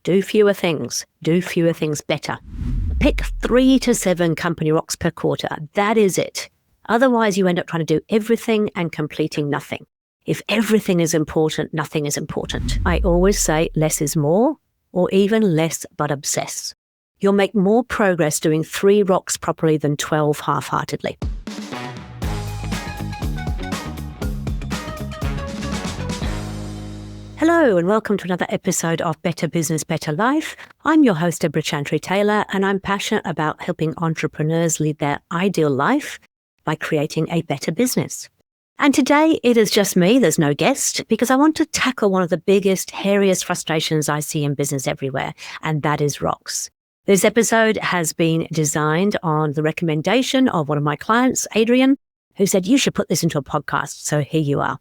Do fewer things. Do fewer things better. Pick 3 to 7 company rocks per quarter. That is it. Otherwise, you end up trying to do everything and completing nothing. If everything is important, nothing is important. I always say less is more, or even less but obsess. You'll make more progress doing 3 rocks properly than 12 half-heartedly. Hello and welcome to another episode of Better Business, Better Life. I'm your host, Debra Chantry-Taylor, and I'm passionate about helping entrepreneurs lead their ideal life by creating a better business. And today it is just me, there's no guest, because I want to tackle one of the biggest, hairiest frustrations I see in business everywhere, and that is rocks. This episode has been designed on the recommendation of one of my clients, Adrian, who said, you should put this into a podcast. So here you are.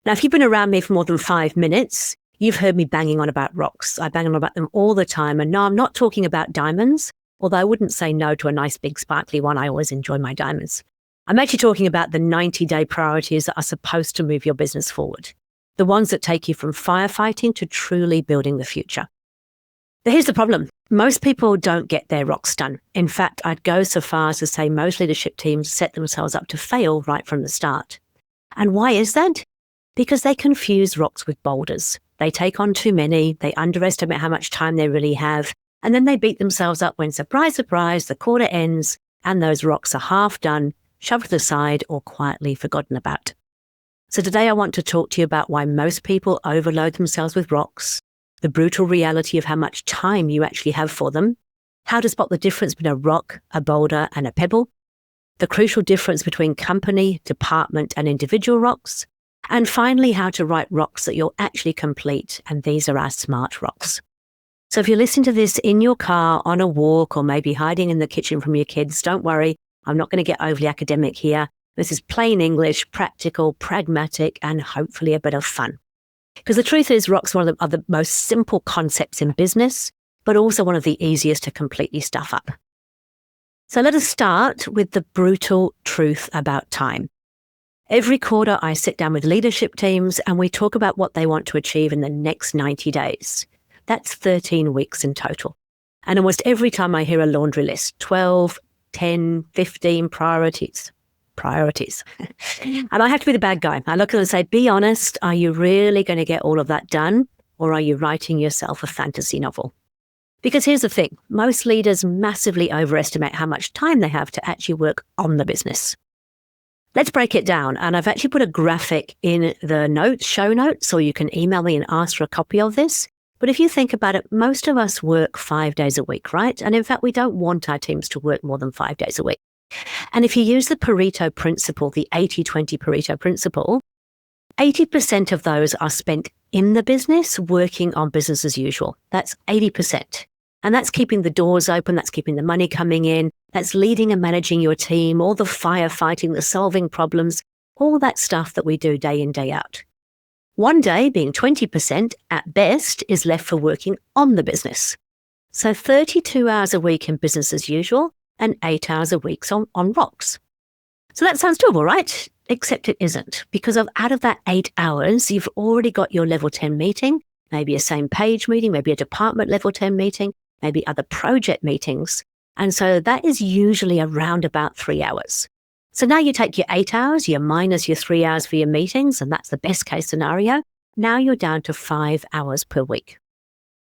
Now, if you've been around me for more than 5 minutes, you've heard me banging on about rocks. I bang on about them all the time. And no, I'm not talking about diamonds, although I wouldn't say no to a nice big sparkly one. I always enjoy my diamonds. I'm actually talking about the 90-day priorities that are supposed to move your business forward. The ones that take you from firefighting to truly building the future. But here's the problem. Most people don't get their rocks done. In fact, I'd go so far as to say most leadership teams set themselves up to fail right from the start. And why is that? Because they confuse rocks with boulders. They take on too many, they underestimate how much time they really have, and then they beat themselves up when, surprise, surprise, the quarter ends and those rocks are half done, shoved to the side, or quietly forgotten about. So today I want to talk to you about why most people overload themselves with rocks, the brutal reality of how much time you actually have for them, how to spot the difference between a rock, a boulder, and a pebble, the crucial difference between company, department, and individual rocks, and finally, how to write rocks that you'll actually complete, and these are our smart rocks. So if you're listening to this in your car, on a walk, or maybe hiding in the kitchen from your kids, don't worry, I'm not going to get overly academic here. This is plain English, practical, pragmatic, and hopefully a bit of fun. Because the truth is, rocks are one of the most simple concepts in business, but also one of the easiest to completely stuff up. So let us start with the brutal truth about time. Every quarter, I sit down with leadership teams and we talk about what they want to achieve in the next 90 days. That's 13 weeks in total. And almost every time I hear a laundry list, 12, 10, 15 priorities. And I have to be the bad guy. I look at them and say, be honest, are you really going to get all of that done? Or are you writing yourself a fantasy novel? Because here's the thing, most leaders massively overestimate how much time they have to actually work on the business. Let's break it down. And I've actually put a graphic in the show notes, or you can email me and ask for a copy of this. But if you think about it, most of us work 5 days a week, right? And in fact, we don't want our teams to work more than 5 days a week. And if you use the Pareto principle, the 80-20 Pareto principle, 80% of those are spent in the business working on business as usual. That's 80%. And that's keeping the doors open, that's keeping the money coming in, that's leading and managing your team, all the firefighting, the solving problems, all that stuff that we do day in, day out. One day, being 20% at best, is left for working on the business. So 32 hours a week in business as usual and 8 hours a week on rocks. So that sounds doable, right? Except it isn't, because out of that 8 hours, you've already got your level 10 meeting, maybe a same page meeting, maybe a department level 10 meeting, maybe other project meetings. And so that is usually around about 3 hours. So now you take your 8 hours, you minus your 3 hours for your meetings, and that's the best case scenario. Now you're down to 5 hours per week.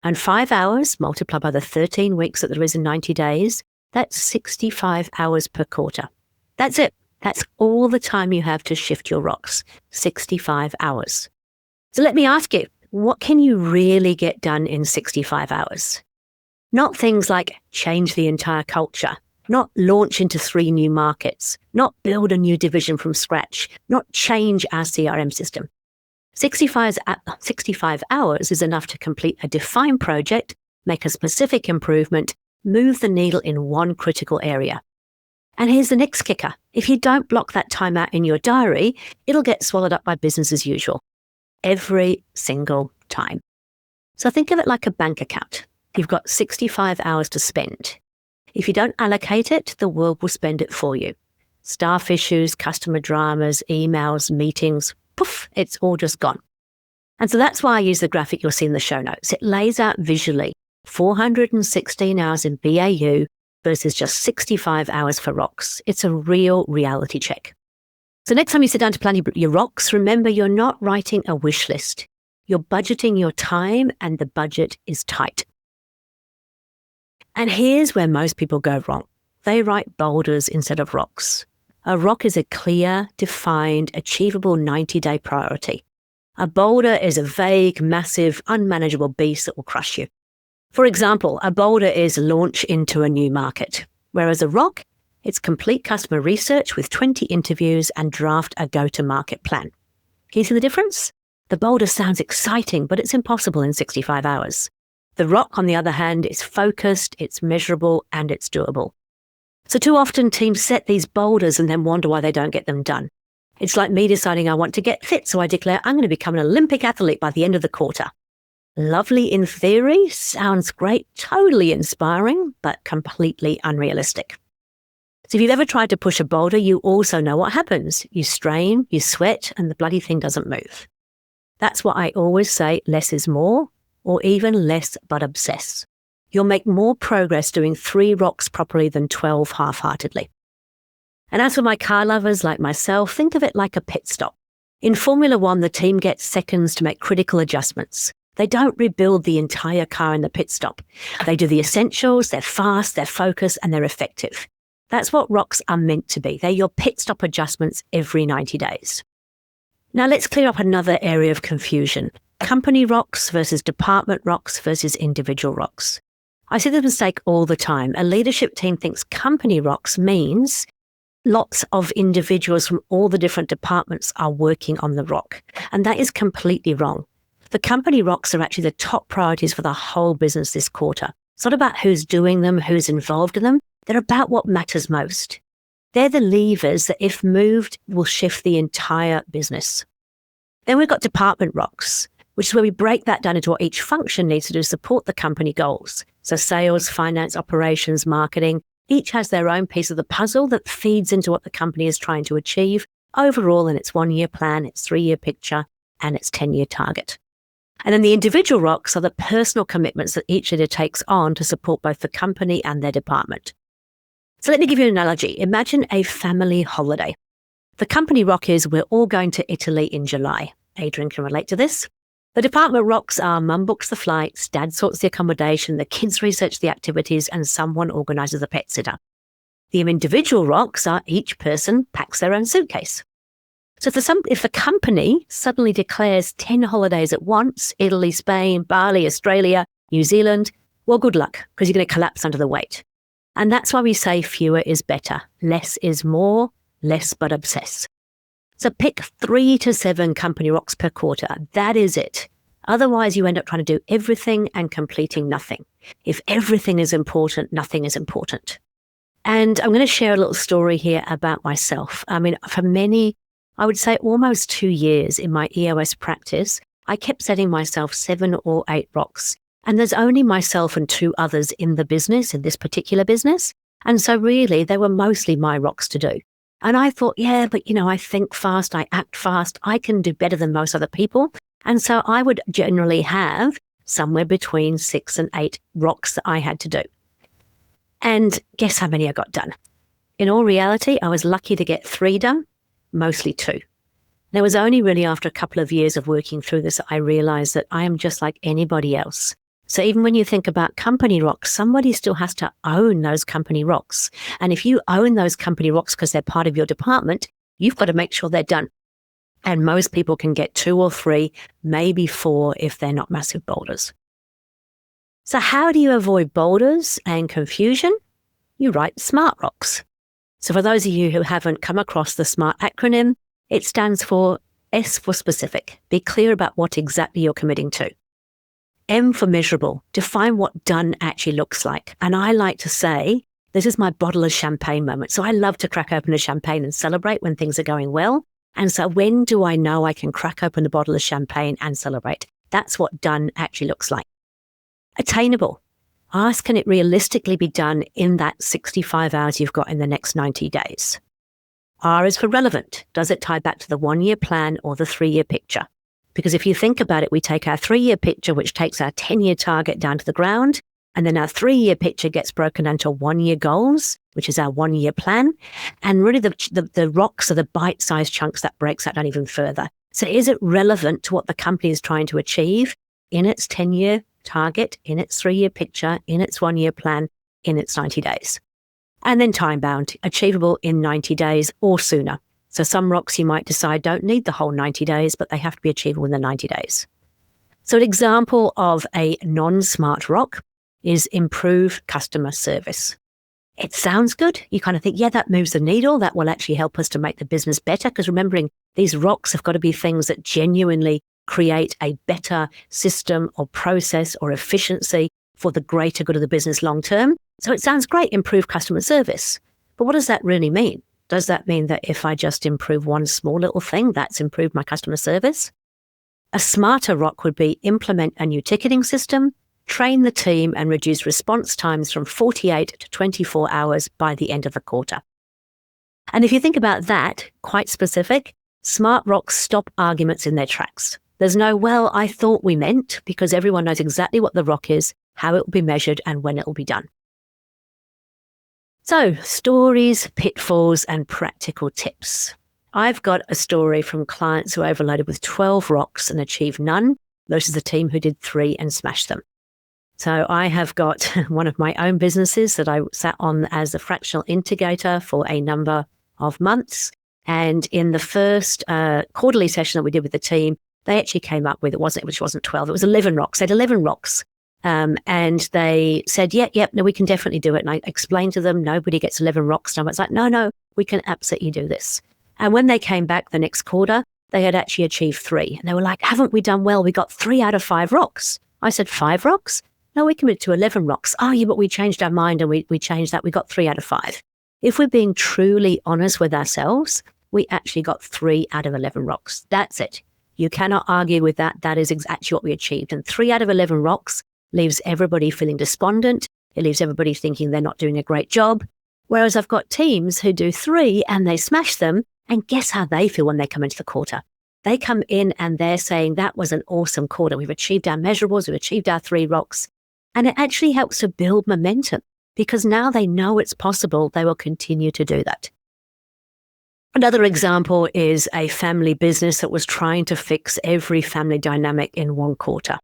And 5 hours multiplied by the 13 weeks that there is in 90 days, that's 65 hours per quarter. That's it. That's all the time you have to shift your rocks, 65 hours. So let me ask you, what can you really get done in 65 hours? Not things like change the entire culture, not launch into 3 new markets, not build a new division from scratch, not change our CRM system. 65 hours is enough to complete a defined project, make a specific improvement, move the needle in one critical area. And here's the next kicker. If you don't block that time out in your diary, it'll get swallowed up by business as usual. Every single time. So think of it like a bank account. You've got 65 hours to spend. If you don't allocate it, the world will spend it for you. Staff issues, customer dramas, emails, meetings, poof, it's all just gone. And so that's why I use the graphic you'll see in the show notes. It lays out visually 416 hours in BAU versus just 65 hours for rocks. It's a real reality check. So next time you sit down to plan your rocks, remember you're not writing a wish list. You're budgeting your time and the budget is tight. And here's where most people go wrong. They write boulders instead of rocks. A rock is a clear, defined, achievable 90-day priority. A boulder is a vague, massive, unmanageable beast that will crush you. For example, a boulder is launch into a new market, whereas a rock, it's complete customer research with 20 interviews and draft a go-to-market plan. Can you see the difference? The boulder sounds exciting, but it's impossible in 65 hours. The rock, on the other hand, is focused, it's measurable, and it's doable. So too often teams set these boulders and then wonder why they don't get them done. It's like me deciding I want to get fit, so I declare I'm going to become an Olympic athlete by the end of the quarter. Lovely in theory, sounds great, totally inspiring, but completely unrealistic. So if you've ever tried to push a boulder, you also know what happens. You strain, you sweat, and the bloody thing doesn't move. That's why I always say less is more, or even less but obsess. You'll make more progress doing 3 rocks properly than 12 half-heartedly. And as for my car lovers like myself, think of it like a pit stop. In Formula One, the team gets seconds to make critical adjustments. They don't rebuild the entire car in the pit stop. They do the essentials, they're fast, they're focused, and they're effective. That's what rocks are meant to be. They're your pit stop adjustments every 90 days. Now let's clear up another area of confusion. Company rocks versus department rocks versus individual rocks. I see this mistake all the time. A leadership team thinks company rocks means lots of individuals from all the different departments are working on the rock. And that is completely wrong. The company rocks are actually the top priorities for the whole business this quarter. It's not about who's doing them, who's involved in them. They're about what matters most. They're the levers that, if moved, will shift the entire business. Then we've got department rocks, which is where we break that down into what each function needs to do to support the company goals. So sales, finance, operations, marketing, each has their own piece of the puzzle that feeds into what the company is trying to achieve overall in its 1-year plan, its 3-year picture, and its 10-year target. And then the individual rocks are the personal commitments that each leader takes on to support both the company and their department. So let me give you an analogy. Imagine a family holiday. The company rock is we're all going to Italy in July. Adrian can relate to this. The department rocks are mum books the flights, dad sorts the accommodation, the kids research the activities, and someone organises the pet sitter. The individual rocks are each person packs their own suitcase. So if the company suddenly declares 10 holidays at once, Italy, Spain, Bali, Australia, New Zealand, well, good luck, because you're going to collapse under the weight. And that's why we say fewer is better. Less is more, less but obsess. So pick 3 to 7 company rocks per quarter. That is it. Otherwise, you end up trying to do everything and completing nothing. If everything is important, nothing is important. And I'm going to share a little story here about myself. I mean, for many, I would say almost 2 years in my EOS practice, I kept setting myself 7 or 8 rocks. And there's only myself and 2 others in the business, in this particular business. And so really, they were mostly my rocks to do. And I thought, yeah, but I think fast, I act fast, I can do better than most other people. And so I would generally have somewhere between 6 and 8 rocks that I had to do. And guess how many I got done? In all reality, I was lucky to get 3 done, mostly 2. And it was only really after a couple of years of working through this that I realized that I am just like anybody else. So even when you think about company rocks, somebody still has to own those company rocks. And if you own those company rocks because they're part of your department, you've got to make sure they're done. And most people can get 2 or 3, maybe 4 if they're not massive boulders. So how do you avoid boulders and confusion? You write SMART rocks. So for those of you who haven't come across the SMART acronym, it stands for S for specific. Be clear about what exactly you're committing to. M for measurable. Define what done actually looks like. And I like to say, this is my bottle of champagne moment. So I love to crack open a champagne and celebrate when things are going well. And so when do I know I can crack open the bottle of champagne and celebrate? That's what done actually looks like. Attainable. Ask, can it realistically be done in that 65 hours you've got in the next 90 days? R is for relevant. Does it tie back to the 1-year plan or the 3-year picture? Because if you think about it, we take our 3-year picture, which takes our 10-year target down to the ground, and then our 3-year picture gets broken into 1-year goals, which is our 1-year plan. And really the rocks are the bite-sized chunks that breaks that down even further. So is it relevant to what the company is trying to achieve in its 10-year target, in its 3-year picture, in its 1-year plan, in its 90 days? And then time-bound, achievable in 90 days or sooner. So some rocks you might decide don't need the whole 90 days, but they have to be achievable in the 90 days. So an example of a non-SMART rock is improve customer service. It sounds good. You kind of think, yeah, that moves the needle. That will actually help us to make the business better. Because remembering, these rocks have got to be things that genuinely create a better system or process or efficiency for the greater good of the business long term. So it sounds great, improve customer service. But what does that really mean? Does that mean that if I just improve one small little thing, that's improved my customer service? A smarter rock would be implement a new ticketing system, train the team, and reduce response times from 48 to 24 hours by the end of the quarter. And if you think about that, quite specific, smart rocks stop arguments in their tracks. There's no, well, I thought we meant, because everyone knows exactly what the rock is, how it will be measured, and when it will be done. So, stories, pitfalls, and practical tips. I've got a story from clients who overloaded with 12 rocks and achieved none versus the team who did 3 and smashed them. So I have got one of my own businesses that I sat on as a fractional integrator for a number of months. And in the first quarterly session that we did with the team, they actually came up with, which wasn't 12, it was 11 rocks. They had 11 rocks. And they said, no, we can definitely do it. And I explained to them, nobody gets 11 rocks done. It's like, no, we can absolutely do this. And when they came back the next quarter, they had actually achieved 3. And they were like, haven't we done well? We got 3 out of 5 rocks. I said, 5 rocks? No, we committed to 11 rocks. Oh, yeah, but we changed our mind and we changed that. We got 3 out of 5. If we're being truly honest with ourselves, we actually got 3 out of 11 rocks. That's it. You cannot argue with that. That is actually what we achieved. And 3 out of 11 rocks leaves everybody feeling despondent. It leaves everybody thinking they're not doing a great job. Whereas I've got teams who do 3 and they smash them. And guess how they feel when they come into the quarter? They come in and they're saying, that was an awesome quarter. We've achieved our measurables. We've achieved our 3 rocks. And it actually helps to build momentum because now they know it's possible. They will continue to do that. Another example is a family business that was trying to fix every family dynamic in one quarter.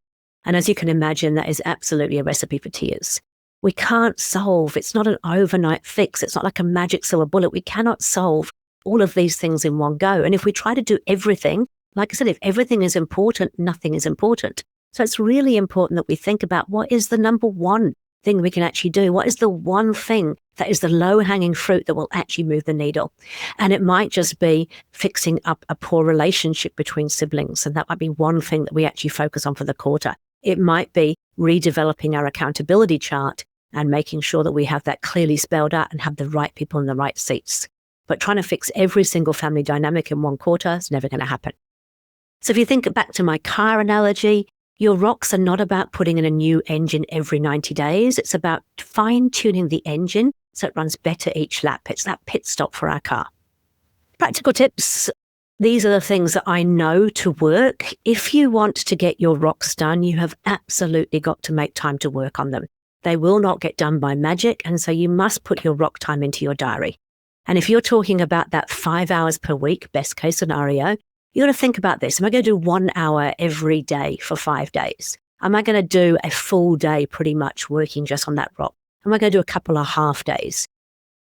And as you can imagine, that is absolutely a recipe for tears. We can't solve. It's not an overnight fix. It's not like a magic silver bullet. We cannot solve all of these things in one go. And if we try to do everything, like I said, if everything is important, nothing is important. So it's really important that we think about what is the number one thing we can actually do? What is the one thing that is the low-hanging fruit that will actually move the needle? And it might just be fixing up a poor relationship between siblings. And that might be one thing that we actually focus on for the quarter. It might be redeveloping our accountability chart and making sure that we have that clearly spelled out and have the right people in the right seats. But trying to fix every single family dynamic in one quarter is never going to happen. So if you think back to my car analogy, your rocks are not about putting in a new engine every 90 days. It's about fine-tuning the engine so it runs better each lap. It's that pit stop for our car. Practical tips. These are the things that I know to work. If you want to get your rocks done, you have absolutely got to make time to work on them. They will not get done by magic, and so you must put your rock time into your diary. And if you're talking about that 5 hours per week, best case scenario, you got to think about this. Am I going to do 1 hour every day for 5 days? Am I going to do a full day pretty much working just on that rock? Am I going to do a couple of half days?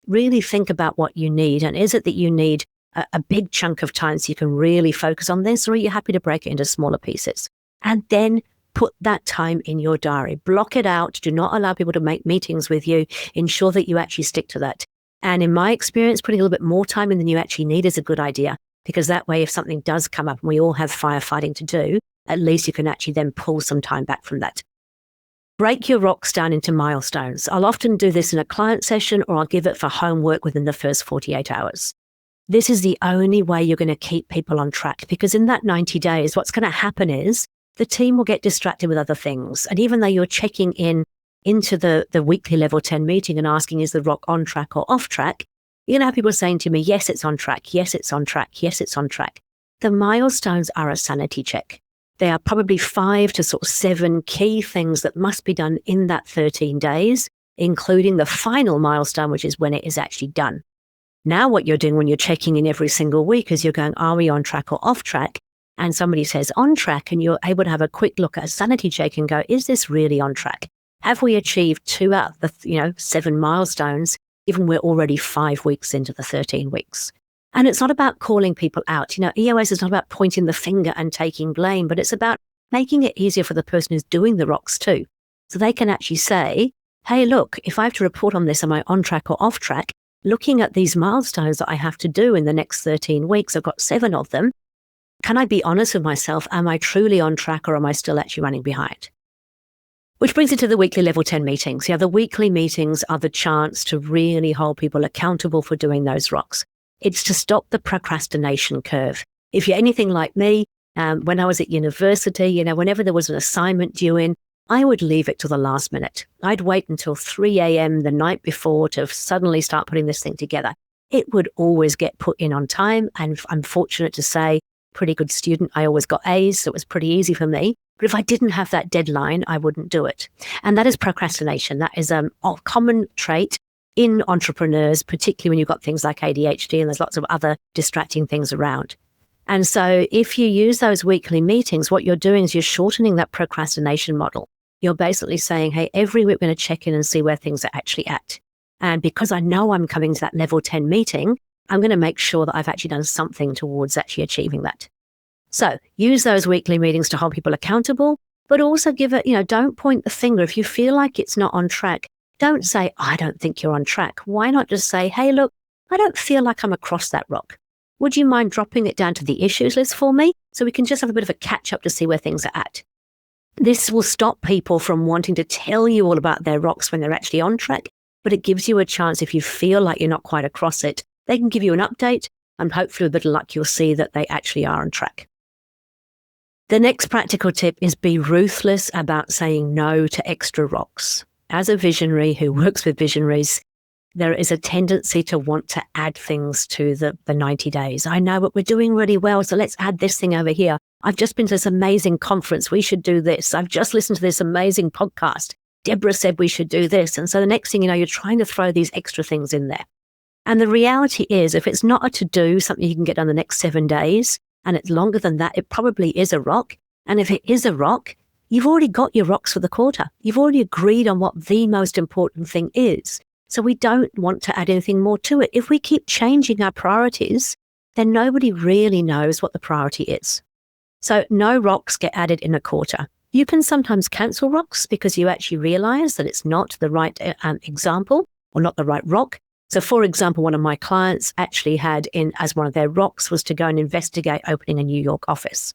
Really think about what you need. And is it that you need a big chunk of time so you can really focus on this, or are you happy to break it into smaller pieces? And then put that time in your diary. Block it out. Do not allow people to make meetings with you. Ensure that you actually stick to that. And in my experience, putting a little bit more time in than you actually need is a good idea. Because that way, if something does come up and we all have firefighting to do, at least you can actually then pull some time back from that. Break your rocks down into milestones. I'll often do this in a client session, or I'll give it for homework within the first 48 hours. This is the only way you're going to keep people on track, because in that 90 days, what's going to happen is the team will get distracted with other things. And even though you're checking into the weekly level 10 meeting and asking, is the rock on track or off track? You're going to have people saying to me, yes, it's on track. Yes, it's on track. Yes, it's on track. The milestones are a sanity check. There are probably 5 to sort of 7 key things that must be done in that 13 days, including the final milestone, which is when it is actually done. Now what you're doing when you're checking in every single week is you're going, are we on track or off track? And somebody says on track, and you're able to have a quick look at a sanity check and go, is this really on track? Have we achieved 2 out of the 7 milestones, given we're already 5 weeks into the 13 weeks? And it's not about calling people out. EOS is not about pointing the finger and taking blame, but it's about making it easier for the person who's doing the rocks too. So they can actually say, hey, look, if I have to report on this, am I on track or off track? Looking at these milestones that I have to do in the next 13 weeks, I've got 7 of them. Can I be honest with myself? Am I truly on track, or am I still actually running behind? Which brings it to the weekly level 10 meetings. The weekly meetings are the chance to really hold people accountable for doing those rocks. It's to stop the procrastination curve. If you're anything like me, when I was at university, whenever there was an assignment due in, I would leave it to the last minute. I'd wait until 3 a.m. the night before to suddenly start putting this thing together. It would always get put in on time, and I'm fortunate to say, pretty good student. I always got A's, so it was pretty easy for me. But if I didn't have that deadline, I wouldn't do it. And that is procrastination. That is a common trait in entrepreneurs, particularly when you've got things like ADHD and there's lots of other distracting things around. And so if you use those weekly meetings, what you're doing is you're shortening that procrastination model. You're basically saying, hey, every week we're going to check in and see where things are actually at. And because I know I'm coming to that level 10 meeting, I'm going to make sure that I've actually done something towards actually achieving that. So use those weekly meetings to hold people accountable, but also give it, don't point the finger. If you feel like it's not on track, don't say, I don't think you're on track. Why not just say, hey, look, I don't feel like I'm across that rock. Would you mind dropping it down to the issues list for me so we can just have a bit of a catch up to see where things are at? This will stop people from wanting to tell you all about their rocks when they're actually on track, but it gives you a chance if you feel like you're not quite across it. They can give you an update, and hopefully with a bit of luck, you'll see that they actually are on track. The next practical tip is be ruthless about saying no to extra rocks. As a visionary who works with visionaries, there is a tendency to want to add things to the 90 days. I know, but we're doing really well, so let's add this thing over here. I've just been to this amazing conference. We should do this. I've just listened to this amazing podcast. Debra said we should do this. And so the next thing you know, you're trying to throw these extra things in there. And the reality is, if it's not a to-do, something you can get done the next 7 days, and it's longer than that, it probably is a rock. And if it is a rock, you've already got your rocks for the quarter. You've already agreed on what the most important thing is. So we don't want to add anything more to it. If we keep changing our priorities, then nobody really knows what the priority is. So no rocks get added in a quarter. You can sometimes cancel rocks because you actually realize that it's not the right example or not the right rock. So for example, one of my clients actually had as one of their rocks was to go and investigate opening a New York office.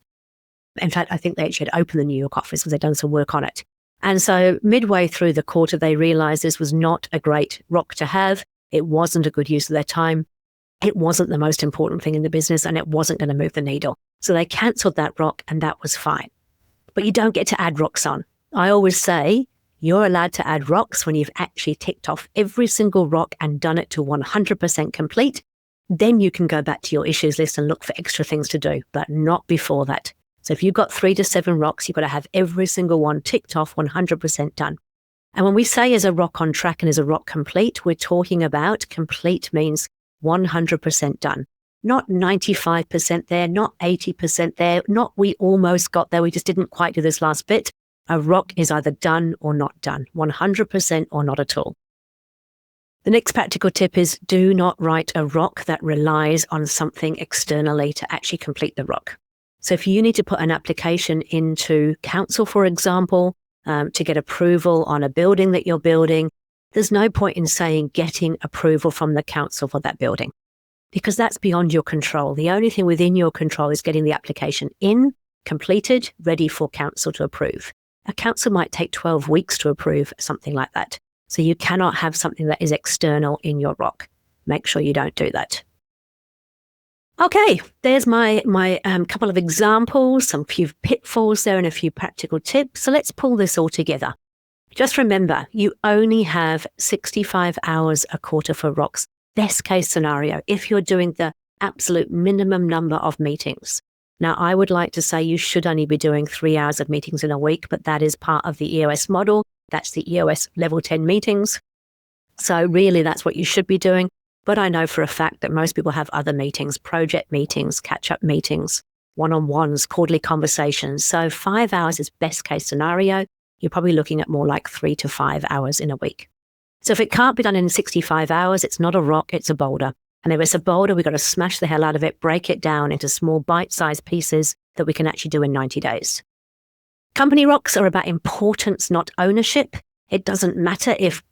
In fact, I think they actually had opened the New York office because they'd done some work on it. And so midway through the quarter, they realized this was not a great rock to have. It wasn't a good use of their time. It wasn't the most important thing in the business, and it wasn't going to move the needle. So they canceled that rock, and that was fine. But you don't get to add rocks on. I always say you're allowed to add rocks when you've actually ticked off every single rock and done it to 100% complete. Then you can go back to your issues list and look for extra things to do, but not before that. So if you've got 3 to 7 rocks, you've got to have every single one ticked off 100% done. And when we say is a rock on track and is a rock complete, we're talking about complete means 100% done. Not 95% there, not 80% there, not we almost got there, we just didn't quite do this last bit. A rock is either done or not done, 100% or not at all. The next practical tip is do not write a rock that relies on something externally to actually complete the rock. So if you need to put an application into council, for example, to get approval on a building that you're building, there's no point in saying getting approval from the council for that building, because that's beyond your control. The only thing within your control is getting the application in, completed, ready for council to approve. A council might take 12 weeks to approve something like that. So you cannot have something that is external in your rock. Make sure you don't do that. Okay, there's my couple of examples, some few pitfalls there and a few practical tips. So let's pull this all together. Just remember, you only have 65 hours a quarter for rocks. Best case scenario, if you're doing the absolute minimum number of meetings. Now, I would like to say you should only be doing 3 hours of meetings in a week, but that is part of the EOS model. That's the EOS level 10 meetings. So really, that's what you should be doing. But I know for a fact that most people have other meetings, project meetings, catch-up meetings, one-on-ones, quarterly conversations. So 5 hours is best case scenario. You're probably looking at more like 3 to 5 hours in a week. So if it can't be done in 65 hours, it's not a rock, it's a boulder. And if it's a boulder, we've got to smash the hell out of it, break it down into small bite-sized pieces that we can actually do in 90 days. Company rocks are about importance, not ownership. It doesn't matter if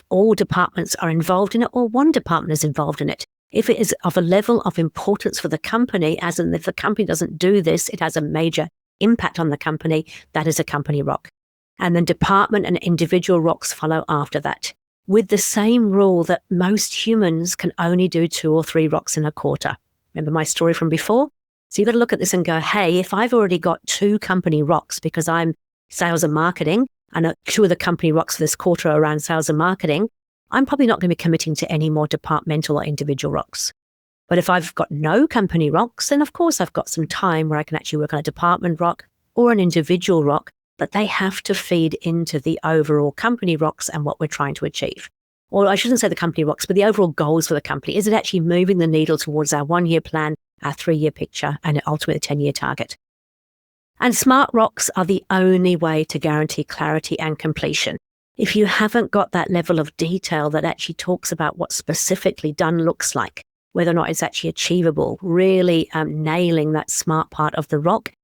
all departments are involved in it or one department is involved in it. If it is of a level of importance for the company, as in if the company doesn't do this, it has a major impact on the company, that is a company rock. And then department and individual rocks follow after that, with the same rule that most humans can only do 2 or 3 rocks in a quarter. Remember my story from before? So you've got to look at this and go, hey, if I've already got 2 company rocks because I'm sales and marketing, and 2 of the company rocks for this quarter are around sales and marketing, I'm probably not going to be committing to any more departmental or individual rocks. But if I've got no company rocks, then of course I've got some time where I can actually work on a department rock or an individual rock, but they have to feed into the overall company rocks and what we're trying to achieve. Or I shouldn't say the company rocks, but the overall goals for the company. Is it actually moving the needle towards our 1-year plan, our 3-year picture, and ultimately a 10-year target? And smart rocks are the only way to guarantee clarity and completion. If you haven't got that level of detail that actually talks about what specifically done looks like, whether or not it's actually achievable, really nailing that smart part of the rock,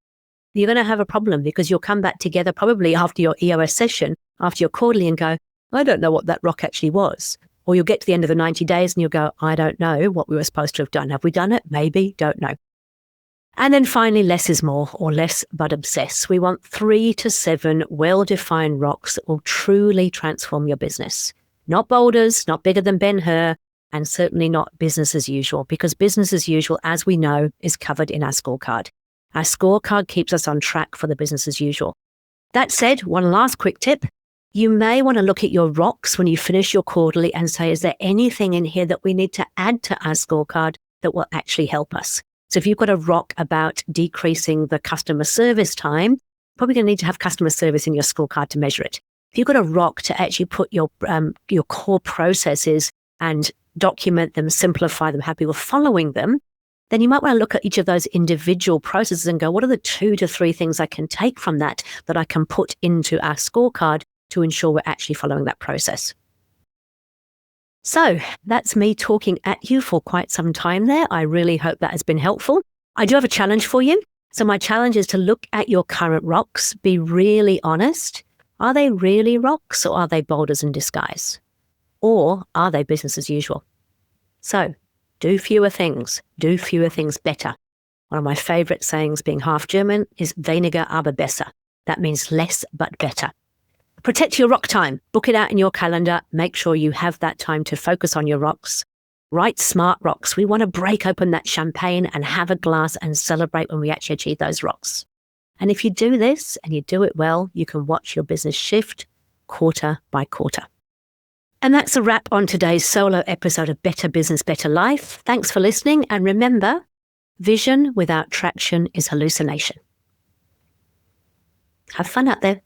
you're going to have a problem because you'll come back together probably after your EOS session, after your quarterly, and go, I don't know what that rock actually was. Or you'll get to the end of the 90 days and you'll go, I don't know what we were supposed to have done. Have we done it? Maybe, don't know. And then finally, less is more, or less but obsess. We want 3 to 7 well-defined rocks that will truly transform your business. Not boulders, not bigger than Ben-Hur, and certainly not business as usual, because business as usual, as we know, is covered in our scorecard. Our scorecard keeps us on track for the business as usual. That said, one last quick tip. You may want to look at your rocks when you finish your quarterly and say, is there anything in here that we need to add to our scorecard that will actually help us? So if you've got a rock about decreasing the customer service time, probably going to need to have customer service in your scorecard to measure it. If you've got a rock to actually put your core processes and document them, simplify them, have people following them, then you might want to look at each of those individual processes and go, what are the 2 to 3 things I can take from that I can put into our scorecard to ensure we're actually following that process? So that's me talking at you for quite some time there. I really hope that has been helpful. I do have a challenge for you. So my challenge is to look at your current rocks, be really honest. Are they really rocks or are they boulders in disguise? Or are they business as usual? So do fewer things better. One of my favorite sayings, being half German, is weniger aber besser. That means less but better. Protect your rock time. Book it out in your calendar. Make sure you have that time to focus on your rocks. Write smart rocks. We want to break open that champagne and have a glass and celebrate when we actually achieve those rocks. And if you do this and you do it well, you can watch your business shift quarter by quarter. And that's a wrap on today's solo episode of Better Business, Better Life. Thanks for listening. And remember, vision without traction is hallucination. Have fun out there.